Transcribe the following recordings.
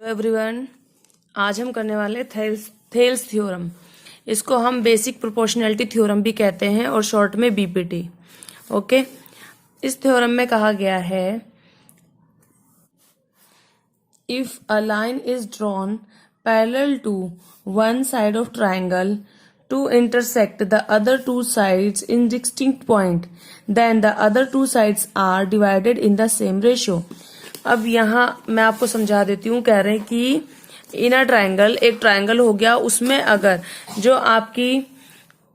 Everyone, आज हम करने वाले थेल्स थ्योरम। इसको हम बेसिक प्रोपोर्शनैलिटी थ्योरम भी कहते हैं और शॉर्ट में बीपीटी। ओके, इस थ्योरम में कहा गया है if a line is drawn parallel to one side of triangle to intersect the other two sides in distinct point, then the other two sides are divided in the same ratio। अब यहाँ मैं आपको समझा देती हूँ। कह रहे हैं कि इन अ ट्राइंगल, एक ट्राइंगल हो गया, उसमें अगर जो आपकी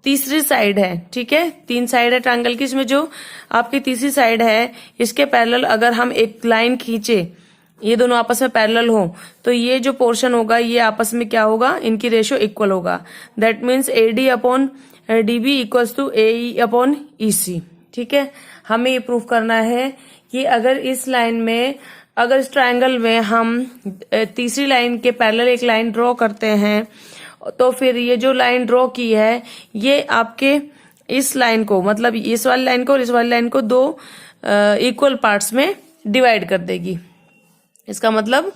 तीसरी साइड है, ठीक है, तीन साइड है ट्राइंगल की, इसमें जो आपकी तीसरी साइड है इसके पैरेलल अगर हम एक लाइन खींचे, ये दोनों आपस में पैरेलल हो, तो ये जो पोर्शन होगा ये आपस में क्या होगा, इनकी रेशियो इक्वल होगा। That means AD upon DB equals to AE upon EC। ठीक है, हमें ये प्रूफ करना है कि अगर इस लाइन में, अगर इस ट्रायंगल में हम तीसरी लाइन के पैरेलल एक लाइन ड्रॉ करते हैं, तो फिर ये जो लाइन ड्रॉ की है ये आपके इस लाइन को, मतलब इस वाली लाइन को और इस वाली लाइन को दो इक्वल पार्ट्स में डिवाइड कर देगी। इसका मतलब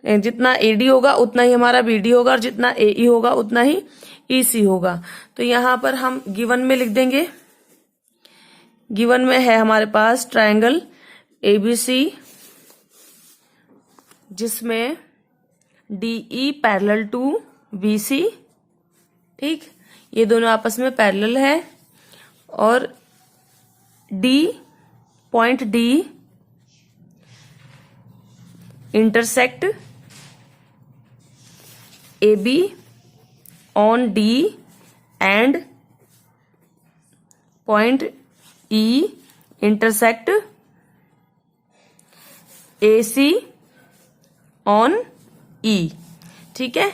जितना AD होगा उतना ही हमारा BD होगा और जितना AE होगा उतना ही EC होगा। तो यहां पर हम गिवन में लिख देंगे। गिवन में है हमारे पास ट्रायंगल ABC जिसमें DE पैरेलल टू BC। ठीक, ये दोनों आपस में पैरेलल है और point D intersect AB on D and point E intersect AC on E। ठीक है,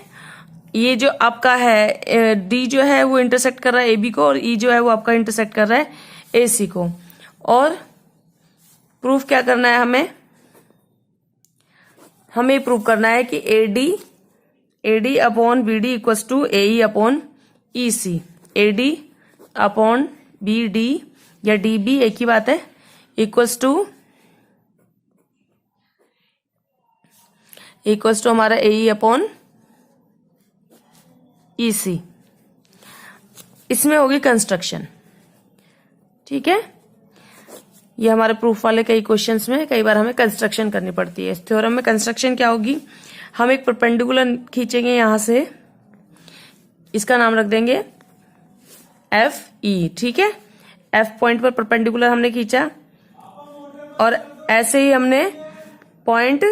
ये जो आपका है D जो है वो इंटरसेक्ट कर रहा है AB को और E जो है वो आपका इंटरसेक्ट कर रहा है AC को। और प्रूफ क्या करना है, हमें प्रूव करना है कि AD upon BD equals to AE upon EC। AD upon BD या DB एक ही बात है, इक्वल्स टू हमारा AE अपॉन EC। इसमें होगी कंस्ट्रक्शन। ठीक है, ये हमारे प्रूफ वाले कई क्वेश्चंस में कई बार हमें कंस्ट्रक्शन करनी पड़ती है। इस थ्योरम में कंस्ट्रक्शन क्या होगी, हम एक परपेंडिकुलर खींचेंगे यहां से, इसका नाम रख देंगे FE। ठीक है, F पॉइंट पर परपेंडिकुलर हमने खींचा और ऐसे ही हमने पॉइंट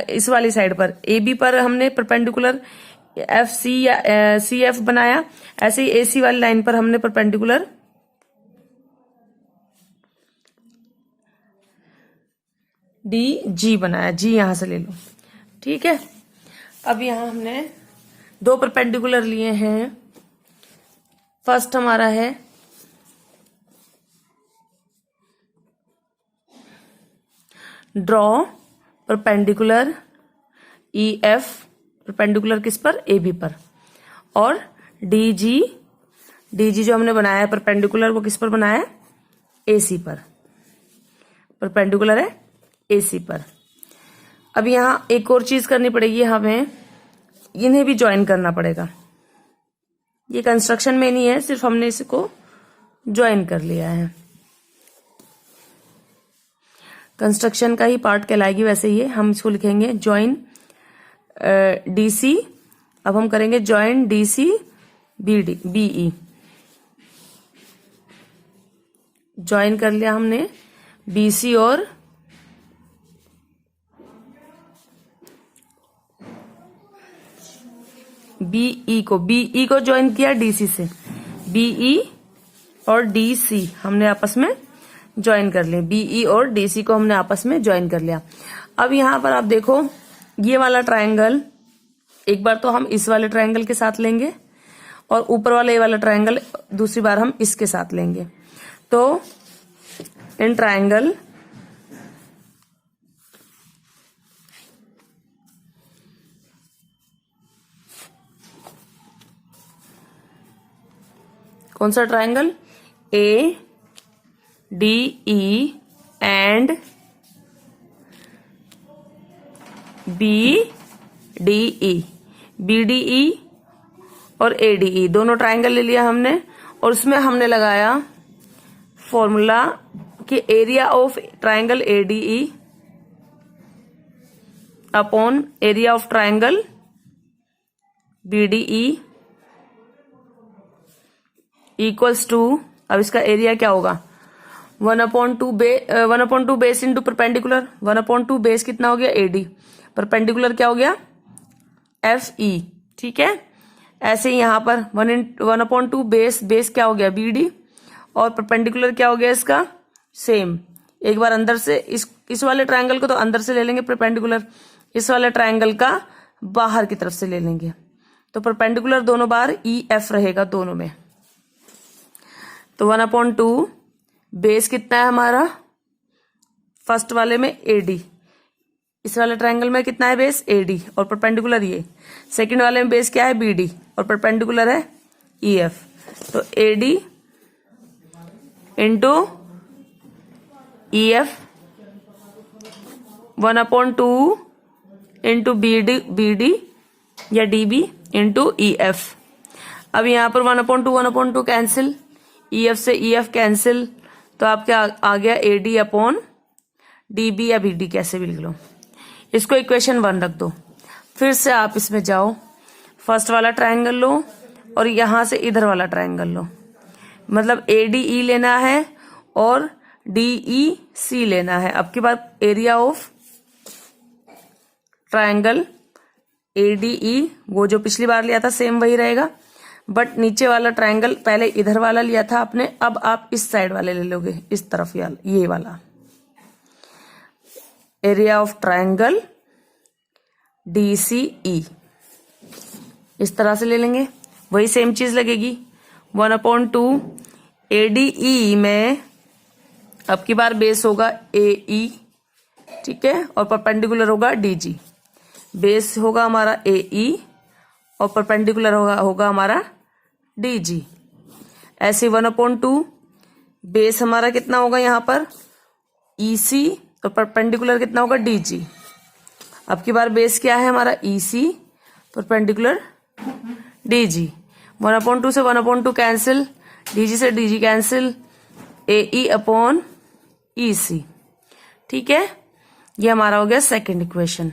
इस वाली साइड पर AB पर हमने परपेंडिकुलर FC या CF बनाया। ऐसे ही AC वाली लाइन पर हमने परपेंडिकुलर DG बनाया। G यहां से ले लो। ठीक है, अब यहां हमने दो परपेंडिकुलर लिए हैं। फर्स्ट हमारा है ड्रॉ परपेंडिकुलर EF, परपेंडिकुलर किस पर, AB पर, और DG जो हमने बनाया है परपेंडिकुलर वो किस पर बनाया है, AC पर, परपेंडिकुलर है AC पर। अब यहां एक और चीज करनी पड़ेगी, हमें इन्हें भी ज्वाइन करना पड़ेगा। ये कंस्ट्रक्शन में नहीं है, सिर्फ हमने इसको ज्वाइन कर लिया है। कंस्ट्रक्शन का ही पार्ट कहलाएगी वैसे ये। हम इसको लिखेंगे ज्वाइन DC। अब हम करेंगे ज्वाइन DC BE। ज्वाइन कर लिया हमने BC और BE को ज्वाइन किया DC से। BE और DC हमने आपस में ज्वाइन कर लिया। BE और DC को हमने आपस में ज्वाइन कर लिया। अब यहां पर आप देखो, ये वाला ट्रायंगल एक बार तो हम इस वाले ट्रायंगल के साथ लेंगे और ऊपर वाला ये वाला ट्रायंगल दूसरी बार हम इसके साथ लेंगे। तो इन ट्रायंगल कौन सा triangle, ADE and BDE, BDE और ADE दोनों ट्राइंगल ले लिया हमने, और उसमें हमने लगाया फॉर्मूला कि area of triangle ADE upon area of triangle BDE equals to, अब इसका एरिया क्या होगा, 1/2 बेस इंटू परपेंडिकुलर, 1/2 बेस कितना हो गया AD, परपेंडिकुलर क्या हो गया FE, ठीक है। ऐसे ही यहां पर 1/2 बेस क्या हो गया BD, और परपेंडिकुलर क्या हो गया इसका सेम। एक बार अंदर से इस वाले ट्रायंगल को तो अंदर से ले लेंगे परपेंडिकुलर, इस वाले ट्रायंगल का बाहर की तरफ से ले लेंगे, तो परपेंडिकुलर दोनों बार EF रहेगा दोनों में। तो 1/2 बेस कितना है हमारा, फर्स्ट वाले में AD, इस वाले ट्रायंगल में कितना है बेस AD और परपेंडिकुलर ये, सेकंड वाले में बेस क्या है BD और परपेंडिकुलर है EF, तो AD into EF 1/2 into BD या DB इंटू EF। अब यहां पर 1/2 कैंसिल, EF से EF कैंसिल, तो आपके आ गया AD अपॉन DB या BD कैसे भी लिख लो। इसको इक्वेशन 1 रख दो। फिर से आप इसमें जाओ, फर्स्ट वाला ट्रायंगल लो और यहां से इधर वाला ट्रायंगल लो, मतलब ADE लेना है और DEC लेना है। अब की बार एरिया ऑफ ट्रायंगल ADE वो जो पिछली बार लिया था सेम वही रहेगा, बट नीचे वाला ट्रायंगल पहले इधर वाला लिया था आपने, अब आप इस साइड वाले ले लोगे, इस तरफ ये वाला एरिया ऑफ ट्रायंगल DCE इस तरह से ले लेंगे, वही सेम चीज लगेगी। 1/2 ADE में अब की बार बेस होगा AE, ठीक है, और परपेंडिकुलर होगा DG। बेस होगा हमारा AE और परपेंडिकुलर होगा हमारा DG। ऐसे 1/2 बेस हमारा कितना होगा यहाँ पर EC और परपेंडिकुलर कितना होगा DG। अब की बार बेस क्या है हमारा EC, परपेंडिकुलर DG। 1/2 से 1/2 कैंसिल, DG से DG cancel, AE upon EC, ठीक है। ये हमारा हो गया सेकंड इक्वेशन।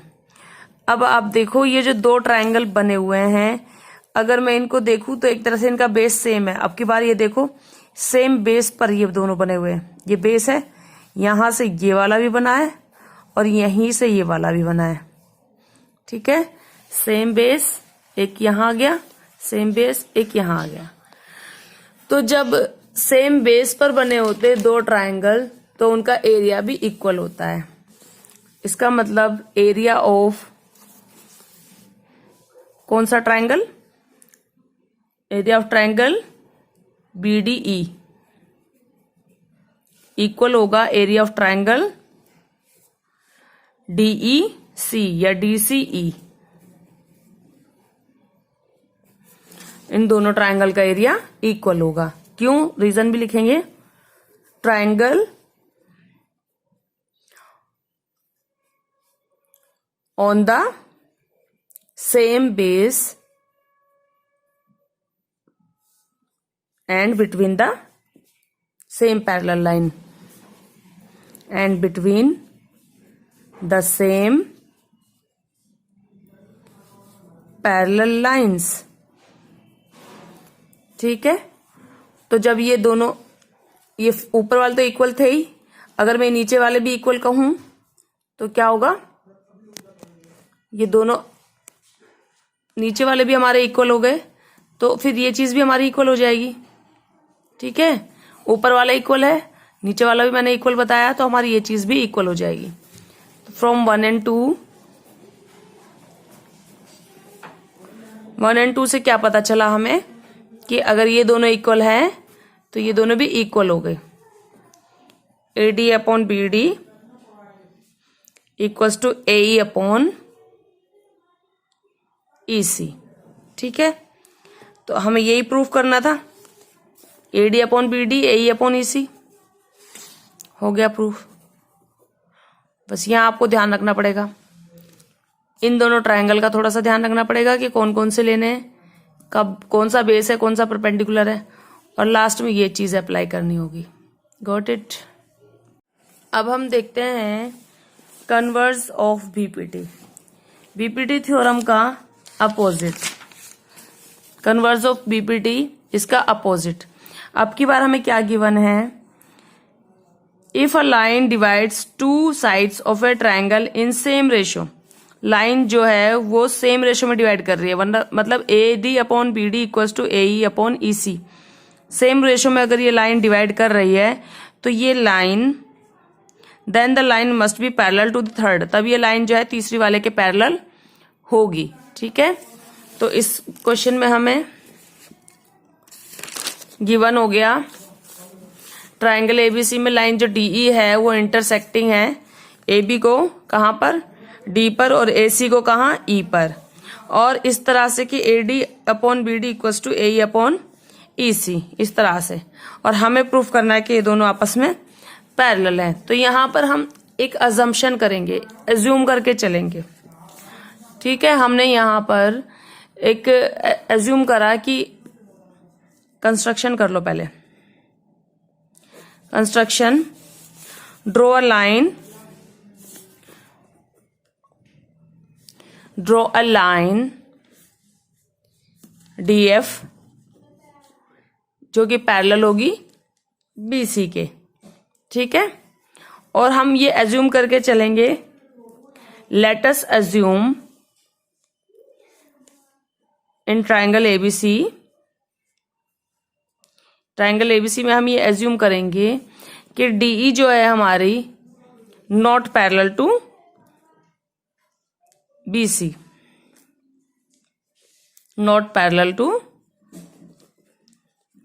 अब आप देखो ये जो दो ट्रायंगल बने हुए हैं, अगर मैं इनको देखूं तो एक तरह से इनका बेस सेम है। अब की बार ये देखो सेम बेस पर ये दोनों बने हुए हैं, ये बेस है, यहां से ये वाला भी बना है और यहीं से ये वाला भी बना है, ठीक है। सेम बेस एक यहां आ गया, सेम बेस एक यहां आ गया। तो जब सेम बेस पर बने होते दो ट्रायंगल तो उनका एरिया भी इक्वल होता है। इसका मतलब एरिया ऑफ कौन सा triangle, area of triangle BDE equal होगा एरिया ऑफ ट्रायंगल DEC या DCE। इन दोनों ट्रायंगल का एरिया इक्वल होगा। क्यों, रीजन भी लिखेंगे। Triangle on the same base and between the same parallel line and between the same parallel lines, ठीक है। तो जब ये दोनों, ये ऊपर वाले तो इक्वल थे ही, अगर मैं नीचे वाले भी इक्वल कहूं तो क्या होगा, ये दोनों नीचे वाले भी हमारे इक्वल हो गए तो फिर ये चीज भी हमारी इक्वल हो जाएगी, ठीक है। ऊपर वाला इक्वल है, नीचे वाला भी मैंने इक्वल बताया, तो हमारी ये चीज भी इक्वल हो जाएगी। तो फ्रॉम 1 and 2 से क्या पता चला हमें कि अगर ये दोनों इक्वल हैं तो ये दोनों भी इक्वल हो गए। AD upon BD equals to AE upon EC, ठीक है। तो हमें यही प्रूफ करना था, AD upon BD AE upon EC, हो गया प्रूफ। बस यहां आपको ध्यान रखना पड़ेगा इन दोनों ट्रायंगल का थोड़ा सा ध्यान रखना पड़ेगा कि कौन कौन से लेने हैं, कब कौन सा बेस है, कौन सा परपेंडिकुलर है, और लास्ट में ये चीज अप्लाई करनी होगी। Got it. अब हम देखते हैं converse of BPT. BPT theorem का अपोजिट, कन्वर्स ऑफ बीपीटी इसका अपोजिट। अब की बार हमें क्या गिवन है, if a line divides two sides of A triangle in same ratio, line जो है वो सेम रेशियो में डिवाइड कर रही है, वरना मतलब A D upon B D equals to A E upon E C, same ratio में अगर ये लाइन डिवाइड कर रही है तो ये line, then the line must be parallel to the third, तब ये लाइन जो है तीसरी वाले के पैरेलल होगी। ठीक है, तो इस क्वेश्चन में हमें गिवन हो गया ट्रायंगल एबीसी में लाइन जो डीई है वो इंटरसेक्टिंग है एबी को कहां पर, डी पर, और एसी को कहां, ई पर, और इस तरह से कि AD upon B D equals to A upon E C, इस तरह से, और हमें प्रूफ करना है कि ये दोनों आपस में पैरेलल हैं। तो यहां पर हम एक अजम्पशन करेंगे, एज्यूम करके चलेंगे। ठीक है, हमने यहां पर एक एज्यूम करा कि कंस्ट्रक्शन कर लो पहले, construction, draw a line, draw a line DF जो कि पैरेलल होगी बीसी के। ठीक है, और हम ये एज्यूम करके चलेंगे, let us assume in triangle ABC, triangle ABC में हम ये एज्यूम करेंगे कि डीई जो है हमारी not parallel to BC, not parallel to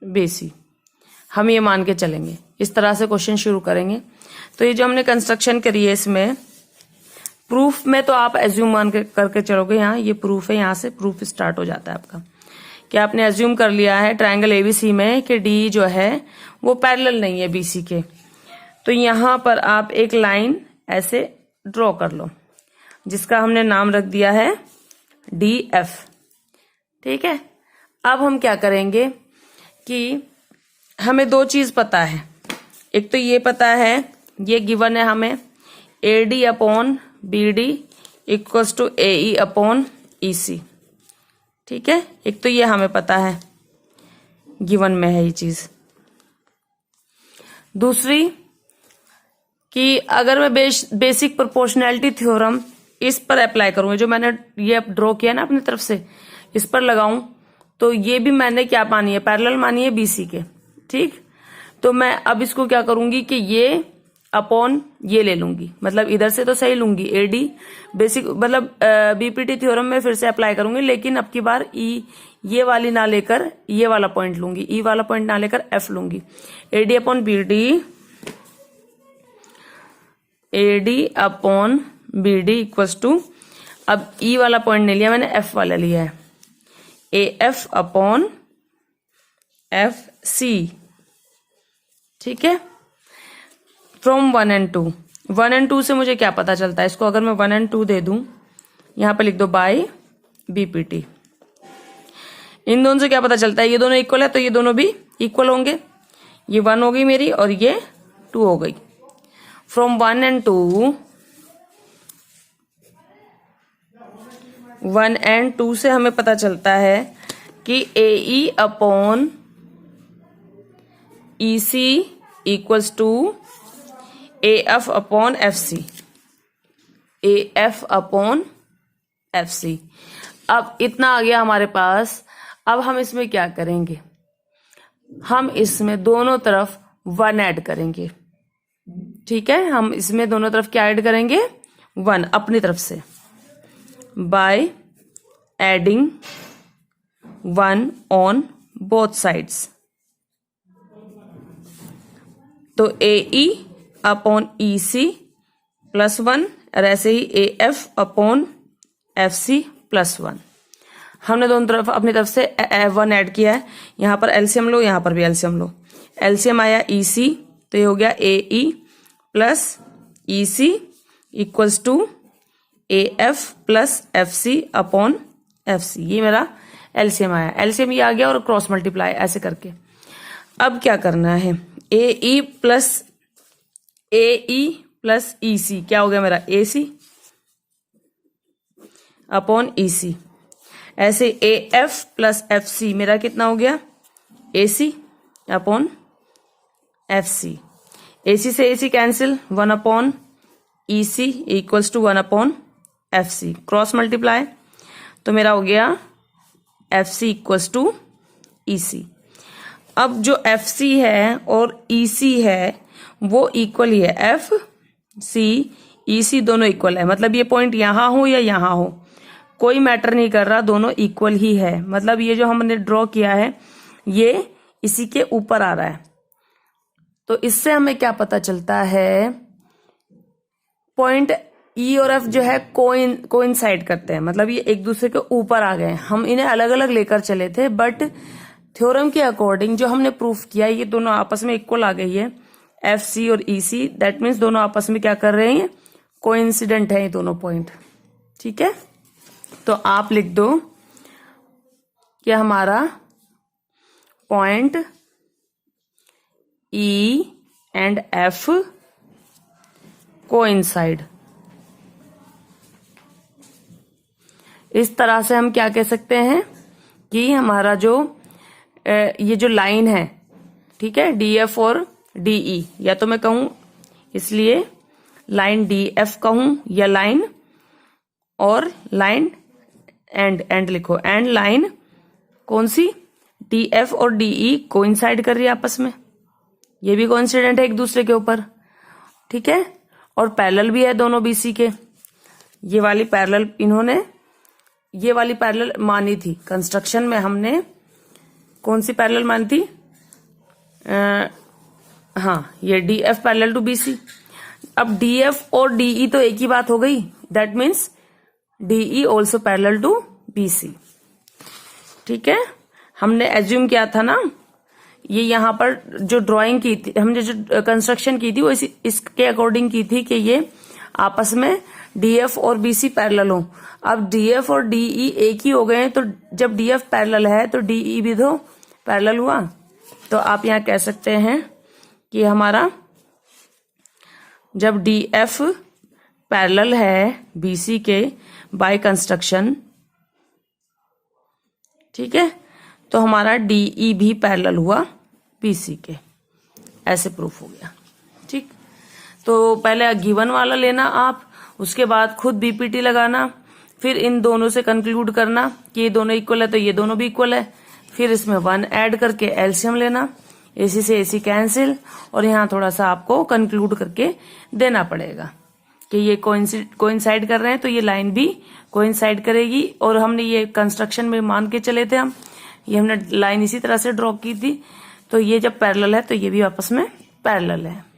BC, हम ये मान के चलेंगे। इस तरह से क्वेश्चन शुरू करेंगे। तो ये जो हमने कंस्ट्रक्शन करी है इसमें प्रूफ में तो आप एज्यूम मान के करके चलोगे, यहाँ ये प्रूफ है, यहाँ से प्रूफ स्टार्ट हो जाता है आपका कि आपने एज्यूम कर लिया है ट्रायंगल एबीसी में कि डी जो है वो पैरेलल नहीं है बीसी के। तो यहां पर आप एक लाइन ऐसे ड्रॉ कर लो जिसका हमने नाम रख दिया है डी एफ। ठीक है, अब हम क्या करेंगे कि हमें दो चीज पता है, एक तो ये पता है, ये गिवन है हमें A D upon B D equals to A E upon E C. ठीक है, एक तो ये हमें पता है, गिवन में है ये चीज। दूसरी कि अगर मैं बेसिक प्रोपोर्शनैलिटी थ्योरम इस पर अप्लाई करूंगा, जो मैंने ये ड्रॉ किया ना अपनी तरफ से, इस पर लगाऊं, तो ये भी मैंने क्या मानी है, पैरेलल मानी है बीसी के। ठीक, तो मैं अब इसको क्या करूंगी कि ये अपॉन ये ले लूंगी, मतलब इधर से तो सही लूंगी एडी बेसिक, मतलब बीपीटी थ्योरम में फिर से अप्लाई करूंगी, लेकिन अब की बार ई ये वाली ना लेकर ये वाला पॉइंट लूंगी, ई वाला पॉइंट ना लेकर एफ लूंगी। AD upon B D, AD upon B D equals to, अब ई वाला पॉइंट नहीं लिया मैंने, एफ वाला लिया है, A F upon F C. ठीक है, फ्रॉम 1 and 2, 1 and 2 से मुझे क्या पता चलता है, इसको अगर मैं 1 and 2 दे दूं, यहां पे लिख दो बाय बीपीटी। इन दोनों से क्या पता चलता है, ये दोनों इक्वल है तो ये दोनों भी इक्वल होंगे, ये 1 हो गई मेरी और ये 2 हो गई। फ्रॉम 1 and 2, 1 and 2 से हमें पता चलता है कि A E upon E C equals to A F upon F C, A F upon F C. अब इतना आ गया हमारे पास। अब हम इसमें क्या करेंगे, हम इसमें दोनों तरफ 1 ऐड करेंगे। ठीक है, हम इसमें दोनों तरफ क्या ऐड करेंगे, 1 अपनी तरफ से, by adding 1 on both sides. तो ए ई अपॉन ई सी प्लस 1, और ऐसे ही A F upon F C plus 1। हमने दोनों तरफ अपनी तरफ से 1 ऐड किया है। यहां पर एलसीएम लो, यहां पर भी एलसीएम लो। एलसीएम आया ई सी, तो ये हो गया A E plus E C equals to AF plus FC upon FC, ये मेरा एलसीएम आया। एलसीएम ये आ गया और क्रॉस मल्टीप्लाई ऐसे करके। अब क्या करना है, AE प्लस EC क्या हो गया मेरा AC अपॉन EC। ऐसे AF प्लस FC मेरा कितना हो गया AC अपॉन FC। AC से AC cancel, 1 upon EC equals to 1 upon FC, cross multiply तो मेरा हो गया FC इक्वल्स टू EC। अब जो FC है और EC है वो इक्वल ही है, FC EC दोनों इक्वल है, मतलब ये पॉइंट यहां हो या यहां हो कोई मैटर नहीं कर रहा, दोनों इक्वल ही है। मतलब ये जो हमने ड्रॉ किया है ये इसी के ऊपर आ रहा है। तो इससे हमें क्या पता चलता है, पॉइंट E और F जो है कोइंसाइड करते हैं, मतलब ये एक दूसरे के ऊपर आ गए। हम इन्हें अलग अलग लेकर चले थे, बट थ्योरम के अकॉर्डिंग जो हमने प्रूफ किया ये दोनों आपस में इक्वल आ गई है, FC और EC। दैट मीन्स दोनों आपस में क्या कर रहे हैं, कोइंसिडेंट है ये दोनों पॉइंट। ठीक है, तो आप लिख दो कि हमारा point E and F coincide. इस तरह से हम क्या कह सकते हैं कि हमारा जो ये जो लाइन है, ठीक है, DF और DE, या तो मैं कहूं इसलिए लाइन DF कहूं या लाइन और लाइन एंड लिखो, एंड लाइन कौन सी, DF और DE कोइंसाइड कर रही है आपस में, ये भी कोइंसिडेंट है एक दूसरे के ऊपर। ठीक है, और पैरेलल भी है दोनों BC के। ये वाली पैरेलल इन्होंने ये वाली पैरेलल मानी थी कंस्ट्रक्शन में, हमने कौन सी पैरेलल मानी थी, हाँ ये DF पैरेलल टू BC। अब DF और DE तो एक ही बात हो गई, that means DE also parallel to BC। ठीक है, हमने एज्यूम किया था ना, ये यहां पर जो ड्राइंग की थी हमने, जो कंस्ट्रक्शन की थी वो इसके अकॉर्डिंग की थी कि ये आपस में DF और BC पैरेलल हो। अब DF और DE एक ही हो गए हैं, तो जब DF पैरेलल है तो DE भी तो पैरेलल हुआ। तो आप यहां कह सकते हैं कि हमारा जब DF पैरेलल है BC के बाय कंस्ट्रक्शन, ठीक है, तो हमारा DE भी पैरेलल हुआ BC के, ऐसे प्रूफ हो गया। ठीक, तो पहले गिवन वाला लेना आप, उसके बाद खुद BPT लगाना, फिर इन दोनों से कंक्लूड करना कि ये दोनों इक्वल है तो ये दोनों भी इक्वल है, फिर इसमें 1 ऐड करके एलसीएम लेना, AC से AC कैंसिल, और यहाँ थोड़ा सा आपको कंक्लूड करके देना पड़ेगा कि ये कोइंसाइड कर रहे हैं तो ये लाइन भी कोइंसाइड करेगी। और हमने ये कंस्ट्रक्शन में मान के चले थे, हम ये हमने लाइन इसी तरह से ड्रॉ की थी, तो ये जब पैरेलल है तो ये भी आपस में पैरेलल है।